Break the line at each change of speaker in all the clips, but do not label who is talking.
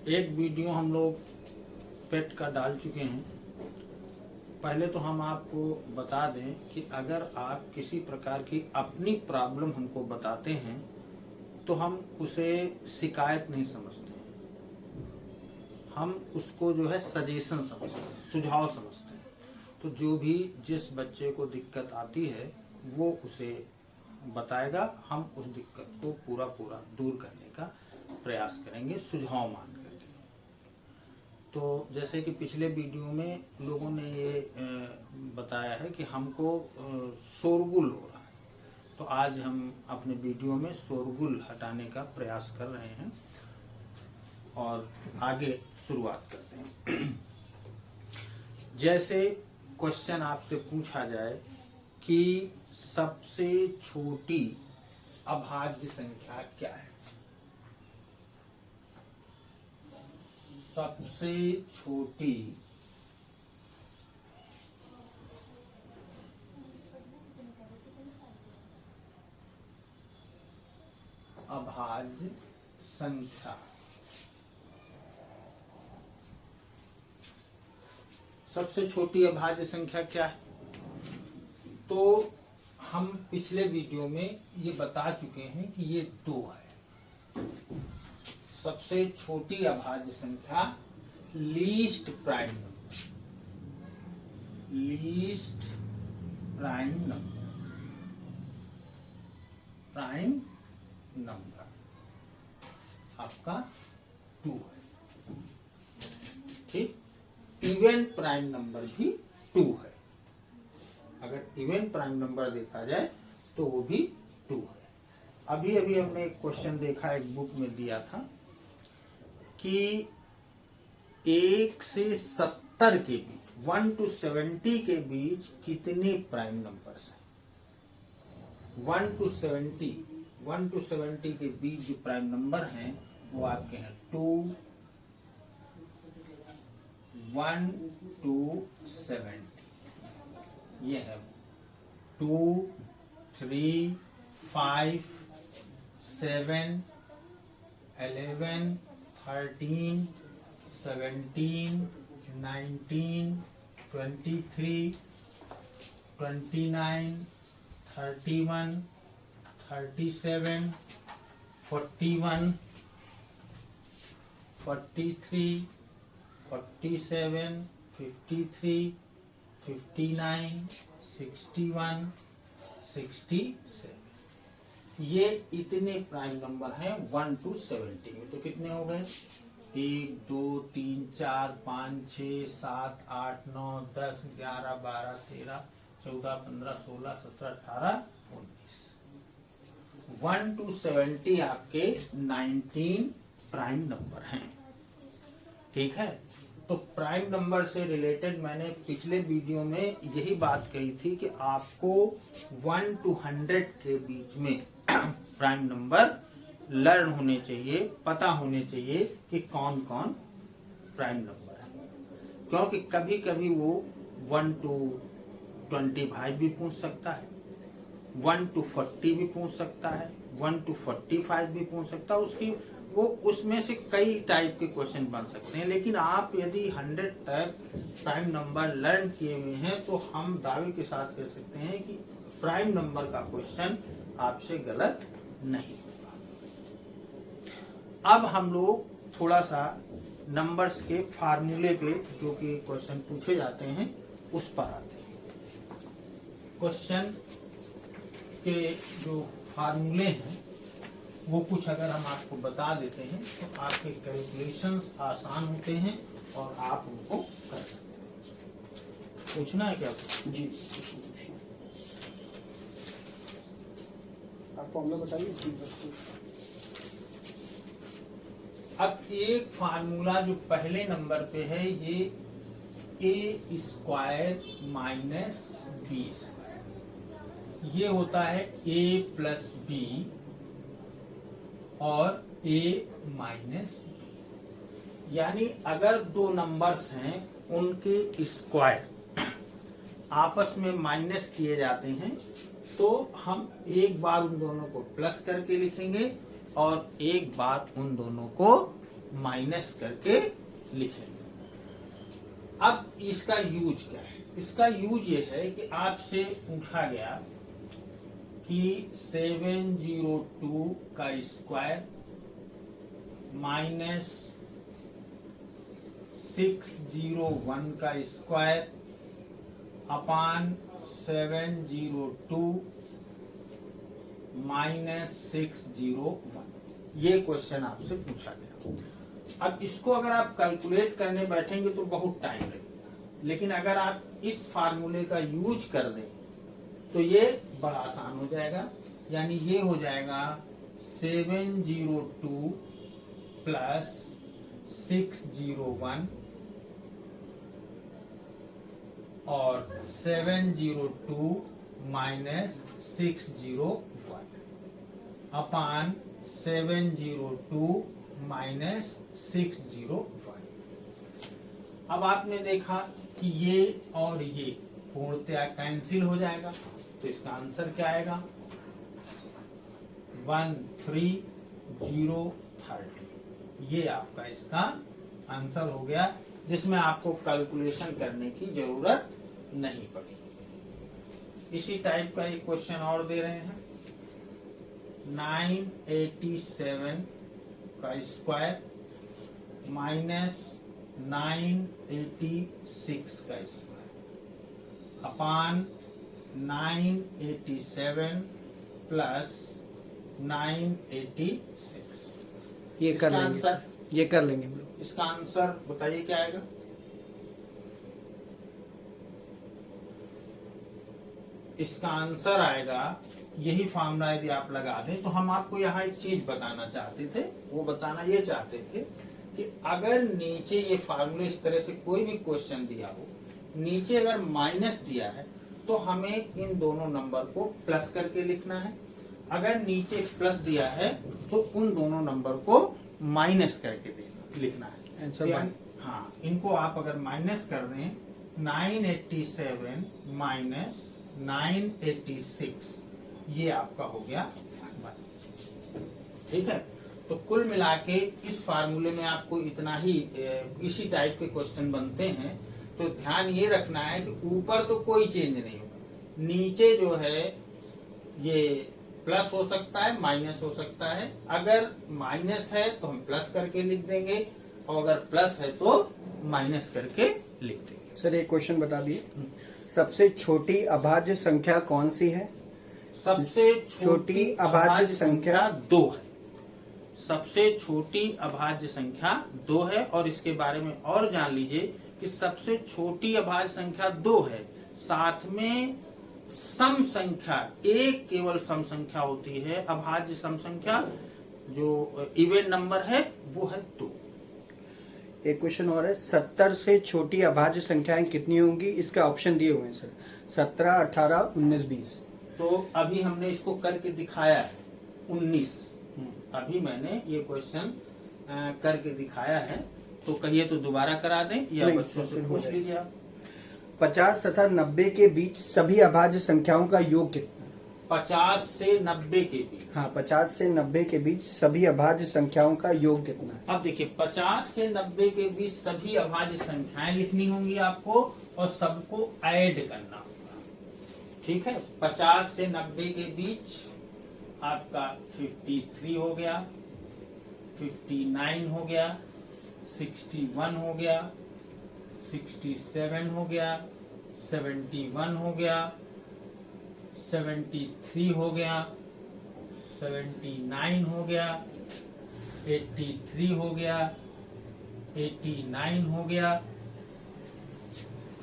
एक वीडियो हम लोग पेट का डाल चुके हैं। पहले तो हम आपको बता दें कि अगर आप किसी प्रकार की अपनी प्रॉब्लम हमको बताते हैं तो हम उसे शिकायत नहीं समझते हैं, हम उसको जो है सजेशन समझते हैं, सुझाव समझते हैं। तो जो भी जिस बच्चे को दिक्कत आती है वो उसे बताएगा, हम उस दिक्कत को पूरा दूर करने का प्रयास करेंगे सुझाव मान करके। तो जैसे कि पिछले वीडियो में लोगों ने ये बताया है कि हमको शोरगुल हो रहा है, तो आज हम अपने वीडियो में शोरगुल हटाने का प्रयास कर रहे हैं और आगे शुरुआत करते हैं। जैसे क्वेश्चन आपसे पूछा जाए कि सबसे छोटी अभाज्य संख्या क्या है? सबसे छोटी अभाज्य संख्या, सबसे छोटी अभाज्य संख्या क्या है? तो हम पिछले वीडियो में ये बता चुके हैं कि ये 2 है। सबसे छोटी अभाज्य संख्या least prime number, least prime number, prime number आपका 2 है। ठीक, इवन प्राइम नंबर भी 2 है। अगर इवन प्राइम नंबर देखा जाए तो वो भी 2 है। अभी अभी हमने एक क्वेश्चन देखा, एक बुक में दिया था कि 1 से 70 के बीच, 1 to 70 के बीच कितने प्राइम नंबर्स हैं? 1 to 70 के बीच जो प्राइम नंबर हैं वो आपके हैं 2, 1 to 70। ये है 2, 3, 5, 7, 11, 13, 17, 19, 23, 29, 31, 37, 41, 43, 47, 53, 59, 61, 67। ये इतने प्राइम नंबर हैं 1 to 70 में। तो कितने हो गए? 1, 2, 3, 4, 5, 6, 7, 8, 9, 10, 11, 12, 13, 14, 15, 16, 17, 18, 19। 1 to 70 आपके 19 प्राइम नंबर हैं। ठीक है, तो प्राइम नंबर से रिलेटेड मैंने पिछले वीडियो में यही बात कही थी कि आपको 1 to 100 के बीच में प्राइम नंबर लर्न होने चाहिए, पता होने चाहिए कि कौन कौन प्राइम नंबर है। क्योंकि कभी कभी वो 1 to 25 भी पूछ सकता है, 1 to 40 भी पूछ सकता है, 1 to 45 भी पूछ सकता है। उसकी वो उसमें से कई टाइप के क्वेश्चन बन सकते हैं। लेकिन आप यदि 100 तक प्राइम नंबर लर्न किए हुए हैं तो हम दावे के साथ कह सकते हैं कि प्राइम नंबर का क्वेश्चन आपसे गलत नहीं होगा। अब हम लोग थोड़ा सा नंबर्स के फार्मूले पे, जो कि क्वेश्चन पूछे जाते हैं, उस पर आते हैं। क्वेश्चन के जो फार्मूले हैं वो कुछ अगर हम आपको बता देते हैं तो आपके कैलकुलेशंस आसान होते हैं और आप उनको कर सकते हैं। पूछना है क्या?
जी, आप फॉर्मूला बताइए।
अब एक फार्मूला जो पहले नंबर पे है, ये a² माइनस b², ये होता है a प्लस b और a माइनस b। यानी अगर 2 नंबर्स हैं उनके स्क्वायर आपस में माइनस किए जाते हैं तो हम एक बार उन दोनों को प्लस करके लिखेंगे और एक बार उन दोनों को माइनस करके लिखेंगे। अब इसका यूज क्या है? इसका यूज ये है कि आपसे पूछा गया कि 702 का स्क्वायर माइनस 601 का स्क्वायर अपान 702 माइनस 601, ये क्वेश्चन आपसे पूछा गया। अब इसको अगर आप कैलकुलेट करने बैठेंगे तो बहुत टाइम लगेगा, लेकिन अगर आप इस फार्मूले का यूज कर दें तो ये बड़ा आसान हो जाएगा। यानी ये हो जाएगा 702 प्लस 601 और 702 माइनस 601 अपान 702 माइनस 601। अब आपने देखा कि ये और ये पूर्णतया कैंसिल हो जाएगा, तो इसका आंसर क्या आएगा? 13030। ये आपका इसका आंसर हो गया, जिसमें आपको कैलकुलेशन करने की जरूरत नहीं पड़ी। इसी टाइप का एक क्वेश्चन और दे रहे हैं। 987 का स्क्वायर माइनस 986 का स्क्वायर अपान 987 प्लस 986।
ये कर लेंगे
आंसर,
ये कर लेंगे हम लोग।
इसका आंसर बताइए क्या आएगा? इसका आंसर आएगा, यही फॉर्मूला यदि आप लगा दें तो हम आपको यहाँ एक चीज बताना चाहते थे। वो बताना ये चाहते थे कि अगर नीचे ये फार्मूले इस तरह से कोई भी क्वेश्चन दिया हो, नीचे अगर माइनस दिया है तो हमें इन दोनों नंबर को प्लस करके लिखना है। अगर नीचे प्लस दिया है तो उन दोनों नंबर को माइनस करके लिखना है।
आंसर
हाँ, इनको आप अगर माइनस कर दें 987 माइनस 986, ये आपका हो गया 1। ठीक है, तो कुल मिला के इस फार्मूले में आपको इतना ही, इसी टाइप के क्वेश्चन बनते हैं। तो ध्यान ये रखना है कि ऊपर तो कोई चेंज नहीं होगा, नीचे जो है ये प्लस हो सकता है, माइनस हो सकता है। अगर माइनस है तो हम प्लस करके लिख देंगे, और अगर प्लस है तो माइनस करके लिख देंगे।
सर एक क्वेश्चन बता दिए, सबसे छोटी अभाज्य संख्या कौन सी है?
सबसे छोटी अभाज्य संख्या 2 है। सबसे छोटी अभाज्य संख्या 2 है, और इसके बारे में और जान लीजिए कि सबसे छोटी अभाज्य संख्या 2 है, साथ में सम संख्या, एक केवल सम संख्या होती है। अभाज्य सम संख्या जो इवन नंबर है वो है 2।
एक क्वेश्चन और है, 70 से छोटी अभाज्य संख्याएं कितनी होंगी? इसके ऑप्शन दिए हुए हैं सर, 17, 18, 19, 20।
तो अभी हमने इसको करके दिखाया है 19। अभी मैंने ये क्वेश्चन करके दिखाया है, तो कहिए तो दोबारा करा दें या बच्चों से पूछ लीजिए आप।
50 तथा 90 के बीच सभी अभाज्य संख्याओं का योग कितना?
50 से 90 के बीच।
हाँ, 50 से 90 के बीच सभी अभाज्य संख्याओं का योग कितना है?
अब देखिए, 50 से 90 के बीच सभी अभाज्य संख्याएं लिखनी होंगी आपको, और सबको ऐड करना होगा। ठीक है, 50 से 90 के बीच आपका 53 हो गया, 59 हो गया, 61 हो गया, 67 हो गया, 71 हो गया, 73 हो गया, 79 हो गया, 83 हो गया, 89 हो गया।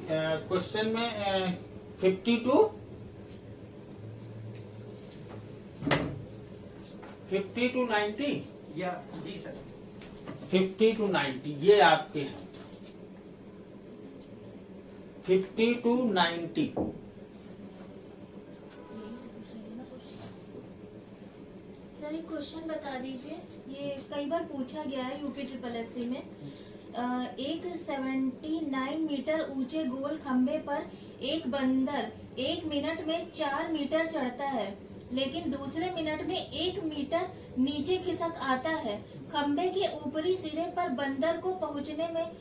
क्वेश्चन में 52 50 to 90
या जी सर,
50 to 90 ये आपके हैं। 50 to 90
सर एक क्वेश्चन बता दीजिए, ये कई बार पूछा गया है यूपी SSSC में। एक 79 मीटर ऊंचे गोल खंबे पर एक बंदर 1 मिनट में 4 मीटर चढ़ता है, लेकिन दूसरे मिनट में 1 मीटर नीचे खिसक आता है। खंबे के ऊपरी सिरे पर बंदर को पहुंचने में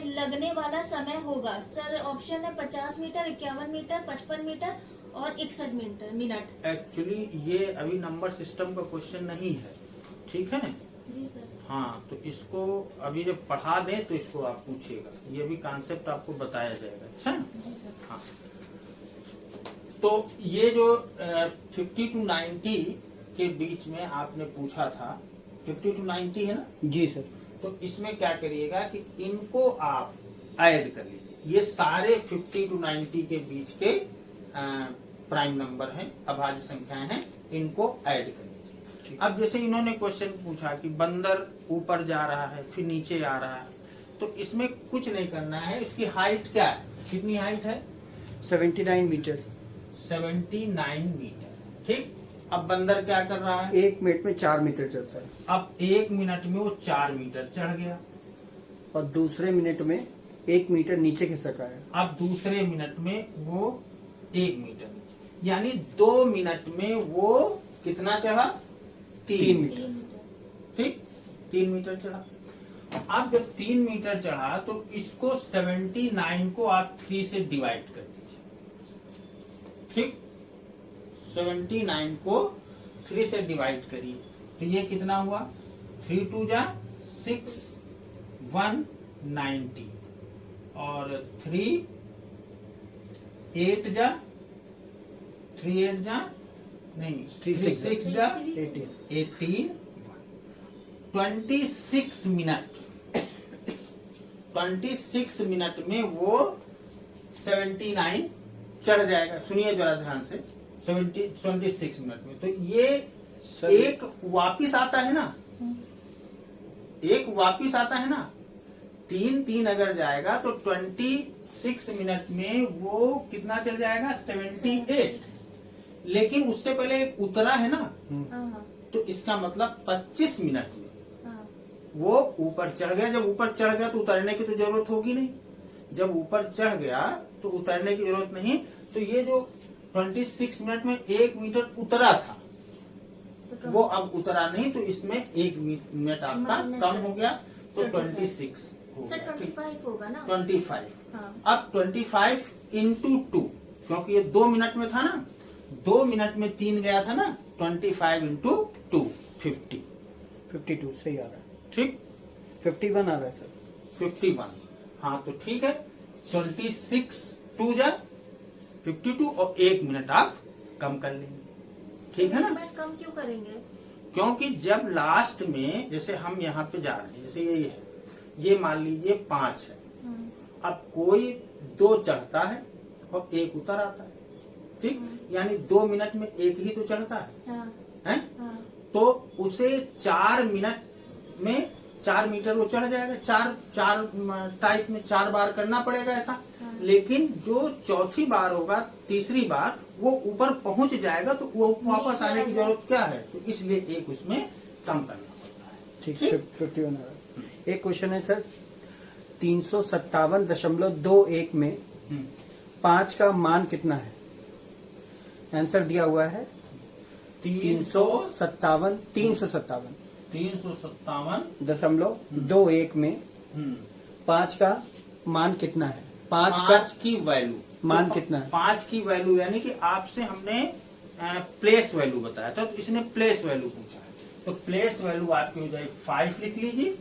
लगने वाला समय होगा। सर ऑप्शन है 50 मीटर, 51 मीटर, 55 मीटर और 61 मिनट।
एक्चुअली ये अभी नंबर सिस्टम का क्वेश्चन नहीं है, ठीक है।
जी सर।
हाँ, तो इसको अभी जब पढ़ा दें तो इसको आप पूछिएगा, ये भी कॉन्सेप्ट आपको बताया जाएगा। अच्छा,
जी सर।
हाँ, तो ये जो 50 to 90 के बीच में आपने पूछा था, 50 to 90 है ना
जी सर।
तो इसमें क्या करिएगा कि इनको आप ऐड कर लीजिए। ये सारे 50 to 90 के बीच के प्राइम नंबर हैं, अभाज्य संख्याएं हैं, इनको ऐड कर लीजिए। अब जैसे इन्होंने क्वेश्चन पूछा कि बंदर ऊपर जा रहा है फिर नीचे आ रहा है, तो इसमें कुछ नहीं करना है। इसकी हाइट क्या है, कितनी हाइट है?
79 मीटर।
79 मीटर, ठीक। अब बंदर क्या कर रहा है?
1 मिनट में 4 मीटर चलता है।
अब 1 मिनट में वो 4 मीटर चढ़ गया
और दूसरे मिनट में 1 मीटर नीचे खिसका है।
अब दूसरे मिनट में वो 1 मीटर नीचे, यानी 2 मिनट में वो कितना चढ़ा? 3 मीटर,
3 मीटर।
ठीक, 3 मीटर चढ़ा। अब जब 3 मीटर चढ़ा तो इसको 79 को आप 3 से डिवाइड कर दीजिए, ठीक। 79 को 3 से डिवाइड करिए तो ये कितना हुआ? 3 2 जा 6, 190 और 3 8 जा 3 8 जा नहीं
3
6 जा
18।
18, 26 मिनट 26 मिनट में वो 79 चढ़ जाएगा। सुनिए जरा ध्यान से, 26 मिनट में। तो ये एक वापिस आता है ना, एक वापिस आता है ना, 3 अगर जाएगा तो 26 मिनट में वो कितना चल जाएगा? 78। लेकिन उससे पहले एक उतरा है ना,
हाँ,
तो इसका मतलब 25 मिनट में
हाँ।
वो ऊपर चढ़ गया। जब ऊपर चढ़ गया तो उतरने की तो जरूरत होगी नहीं। जब ऊपर चढ़ गया तो उतरने की जरूरत नहीं। तो ये जो 26 मिनट में 1 मीटर उतरा था
तो
वो अब उतरा नहीं, तो इसमें 1 मिनट आपका
माइनस
कम
करें।
हो गया, तो
25
26 हो
सर
गया, ठीक।
25 होगा ना?
25।
हाँ।
अब 25 इंटू 2, क्योंकि ये 2 मिनट में था ना, 2 मिनट में 3 गया था ना, 25 इंटू 2 50,
52 सही आ रहा है।
ठीक।
51 आ रहा है सर।
51, हाँ तो ठीक है। 26 2 जा 52 और 1 मिनट आप कम कर लेंगे, ठीक है ना।
मिनट कम क्यों करेंगे?
क्योंकि जब लास्ट में जैसे हम यहाँ पे जा रहे हैं, जैसे ये है, ये मान लीजिए 5 है। अब कोई 2 चढ़ता है और 1 उतर आता है, ठीक। यानी 2 मिनट में 1 ही तो चढ़ता है,
हाँ,
हैं?
हाँ।
तो उसे 4 मिनट में 4 मीटर वो चढ़ जाएगा। 4 टाइप में 4 बार करना पड़ेगा ऐसा।
हाँ।
लेकिन जो चौथी बार होगा, तीसरी बार, वो ऊपर पहुंच जाएगा तो वो वापस
नीचे
आने की
आ
जरूरत क्या है? तो इसलिए 1 उसमें कम करना पड़ता है,
ठीक,
ठीक।
51 आ रहा है। एक क्वेश्चन है सर, 357.21 में 5 का मान कितना है? आंसर दिया हुआ है 357 357.21 में 5 का मान कितना है? 5 का
की वैल्यू
मान कितना है?
5 की वैल्यू, यानी कि आपसे हमने प्लेस वैल्यू बताया था, तो इसने प्लेस वैल्यू पूछा है। तो प्लेस वैल्यू आपकी हो जाए 5 लिख लीजिए,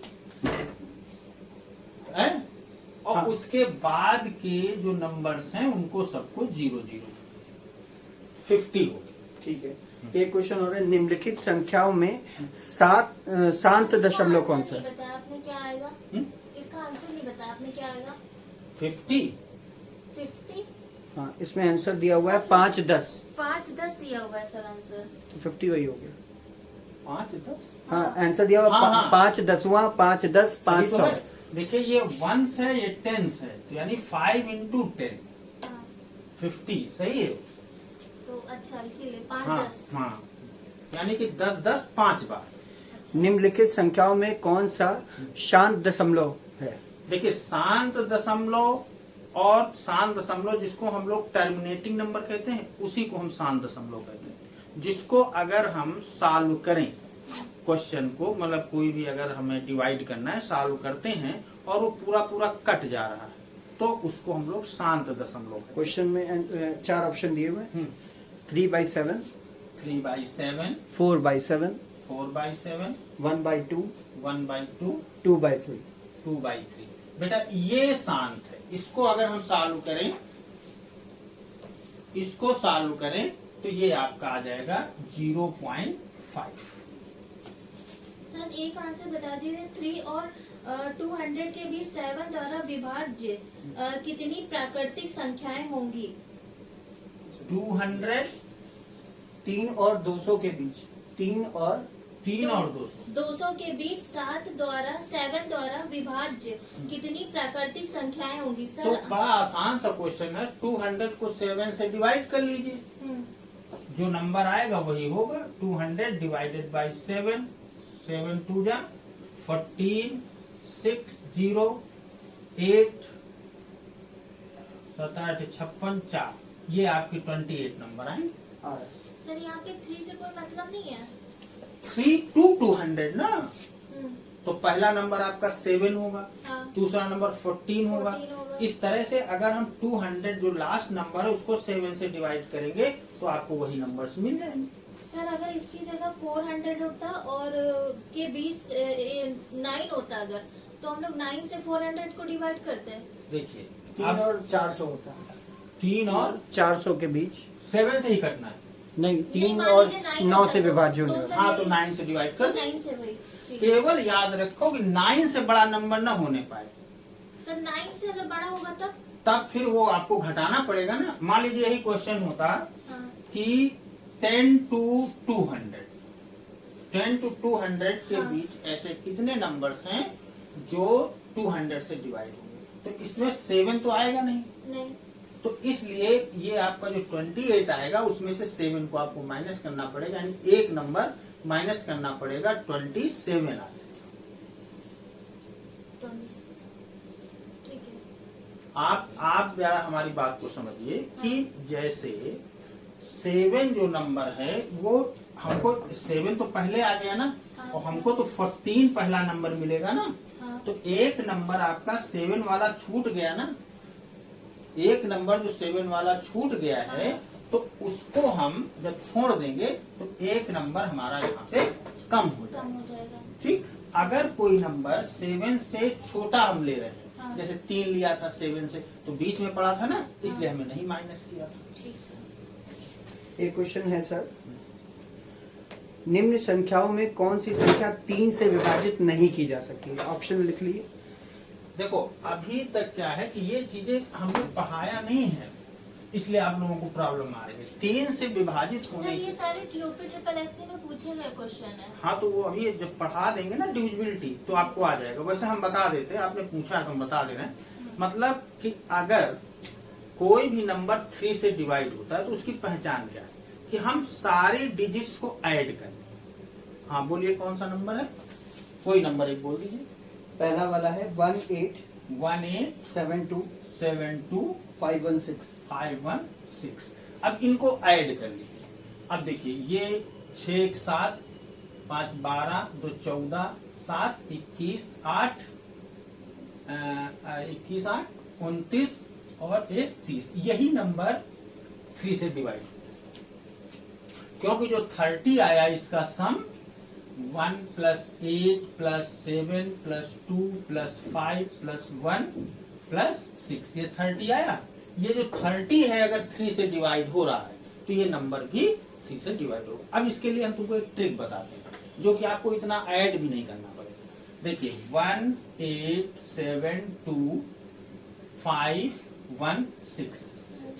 और
हाँ।
उसके बाद के जो नंबर्स हैं उनको सबको 0 0 50 हो गया,
ठीक है। एक क्वेश्चन और है, निम्नलिखित संख्याओं में शांत दशमलव कौन सा
नहीं
है?
बताया आपने, क्या आएगा? इसका आंसर नहीं बताया आपने, क्या आएगा?
50।
50?
हाँ, इसमें आंसर दिया हुआ है 5 10,
5 10 दिया हुआ है सर आंसर।
तो 50 वही हो गया।
5 10
हाँ, आंसर दिया हुआ
हाँ, हाँ।
5 10वां, 5 10 500।
देखिए ये 1s है, ये 10s है, तो यानी 5 इंटू 10
हाँ,
50 सही है।
तो अच्छा इसीलिए 5
हाँ
10।
हाँ, यानी कि 10 10 5 बार।
अच्छा।
निम्नलिखित संख्याओं में कौन सा शांत दशमलव है?
देखिए शांत दशमलव और शांत दशमलव, जिसको हम लोग टर्मिनेटिंग नंबर कहते हैं, उसी को हम शांत दशमलव कहते हैं। जिसको अगर हम सॉल्व करें क्वेश्चन को, मतलब कोई भी अगर हमें डिवाइड करना है, सॉल्व करते हैं और वो पूरा पूरा कट जा रहा है, तो उसको हम लोग शांत दशमलव कहते
क्वेश्चन में 4 ऑप्शन दिए हुए
हैं।
3/7,
3/7,
4/7,
4/7,
1/2,
1/2,
2/3।
2/3। बेटा ये शांत है, इसको अगर हम सॉल्व करें, इसको सॉल्व करें तो ये आपका आ जाएगा 0.5।
सर एक आंसर बता दीजिए, 3 और 200 के बीच 7 द्वारा विभाज्य कितनी प्राकृतिक संख्याएं होंगी?
200,
3 और 200 के बीच, 3 और
3 और 200,
200 के बीच 7 द्वारा विभाज्य कितनी प्राकृतिक संख्याएं होंगी?
तो
सर
बड़ा आसान सा क्वेश्चन है। 200 को 7 से डिवाइड कर लीजिए, जो नंबर आएगा वही होगा। 200 डिवाइडेड बाई 7, 7 2 जा 14, 6 0 8 7 8 56 4, ये आपके 28 नंबर आएंगे।
सर यहाँ पे 3 से कोई मतलब नहीं है।
3 to 200 ना,
हम्म,
तो पहला नंबर आपका 7 होगा,
हाँ।
दूसरा नंबर 14 होगा।
14 होगा।
इस तरह से अगर हम 200 जो लास्ट नंबर है उसको 7 से डिवाइड करेंगे तो आपको वही नंबर्स मिल जाएंगे।
सर अगर इसकी जगह 400 होता और के बीच 9 होता अगर, तो हम लोग 9 से 400 को डिवाइड करते हैं।
देखिए
3 और 400 होता है।
3 और
400 के बीच
7 से ही कटना है।
नहीं, 3
मान
और
लीजिए 9
9 से
होता तो
विभाज्य होने
दो
वाला।
से-
हाँ तो 9 से डिवाइड कर
तो
दे।
9 से वही ठीक है।
केवल याद रखो कि 9 से बड़ा नंबर ना होने पाए,
सर 9 से अगर बड़ा होगा
तब फिर वो आपको घटाना पड़ेगा ना। मान लीजिए यही क्वेश्चन होता
हाँ।
कि 10 to 200, 10 to 200 के
हाँ।
बीच ऐसे कितने नंबर्स हैं जो 200 से डिवाइड होंगे, तो इसमें 7 तो आएगा नहीं,
नहीं,
तो इसलिए ये आपका जो 28 आएगा उसमें से 7 को आपको माइनस करना पड़ेगा, यानी एक नंबर माइनस करना पड़ेगा, 27 आ जाएगा।
ठीक है।
आप जरा हमारी बात को समझिए कि जैसे 7 जो नंबर है वो हमको 7 तो पहले आ गया ना,
हाँ,
और हमको तो 14 पहला नंबर मिलेगा ना,
हाँ।
तो एक नंबर आपका 7 वाला छूट गया ना, एक नंबर जो 7 वाला छूट गया है, तो उसको हम जब छोड़ देंगे तो एक नंबर हमारा यहाँ पे कम हो
कम
जाएगा।
हो जाएगा।
ठीक, अगर कोई नंबर 7 से छोटा हम ले रहे हैं,
हाँ।
जैसे 3 लिया था 7 से, तो बीच में पड़ा था ना, इसलिए हमें नहीं माइनस किया था।
ठीक है।
एक क्वेश्चन है सर, निम्न संख्याओं में कौन सी संख्या 3 से विभाजित नहीं की जा सकती? ऑप्शन लिख लिए।
देखो अभी तक क्या है कि ये चीजें हमने पढ़ाया नहीं है, इसलिए आप लोगों को प्रॉब्लम आ रही है। 3 से विभाजित
सर
होने
ये
की,
सारे टीओपी ट्रिपल एससी में पूछे गए क्वेश्चन है।
हाँ तो वो अभी जब पढ़ा देंगे ना डिविजिबिलिटी तो आपको आ जाएगा। वैसे हम बता देते हैं, आपने पूछा तो हम बता दे रहे हैं। मतलब कि अगर कोई भी नंबर 3 से डिवाइड होता है तो उसकी पहचान क्या है कि हम सारे डिजिट्स को ऐड करें। हाँ बोलिए कौन सा नंबर है, कोई नंबर एक बोल दीजिए।
पहला वाला है 18
18
72
72
516।
516। अब इनको ऐड कर लीजिए। अब देखिए ये 6 1 7 5 12 2 14 7 21 8 21 8 29 और 1 30, यही नंबर 3 से डिवाइड, क्योंकि जो 30 आया इसका सम 1 + 8 + 7 + 2 + 5 + 1 + 6, ये 30 आया। ये जो 30 है अगर 3 से डिवाइड हो रहा है तो ये नंबर भी 3 से डिवाइड होगा। अब इसके लिए हम तुमको एक ट्रिक बताते हैं जो कि आपको इतना ऐड भी नहीं करना पड़ेगा। देखिए 1 8 7 2 5 1 6,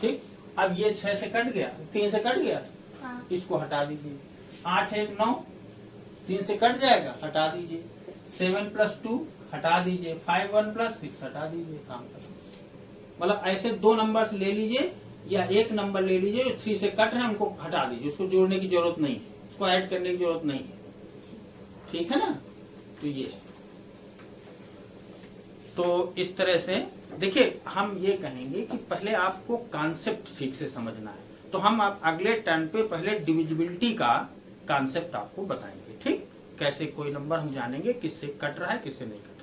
ठीक। अब ये 6 से कट गया, 3 से कट गया,
हाँ।
इसको हटा दीजिए। 8 1 9, 3 से कट जाएगा, हटा दीजिए। 7 + 2 हटा दीजिए। 5 1 + 6 हटा दीजिए। काम खत्म। मतलब ऐसे 2 नंबर्स ले लीजिए या एक नंबर ले लीजिए जो 3 से कट रहे हैं, उनको हटा दीजिए, उसको जोड़ने की जरूरत नहीं है, उसको ऐड करने की जरूरत नहीं है, ठीक है ना। तो ये है। तो इस तरह से देखिए हम ये कहेंगे कि पहले आपको कॉन्सेप्ट ठीक से समझना है। तो हम आप अगले टर्न पे पहले डिविजिबिलिटी का कॉन्सेप्ट आपको बताएंगे, ठीक। कैसे कोई नंबर हम जानेंगे किससे कट रहा है किससे नहीं कट रहा है।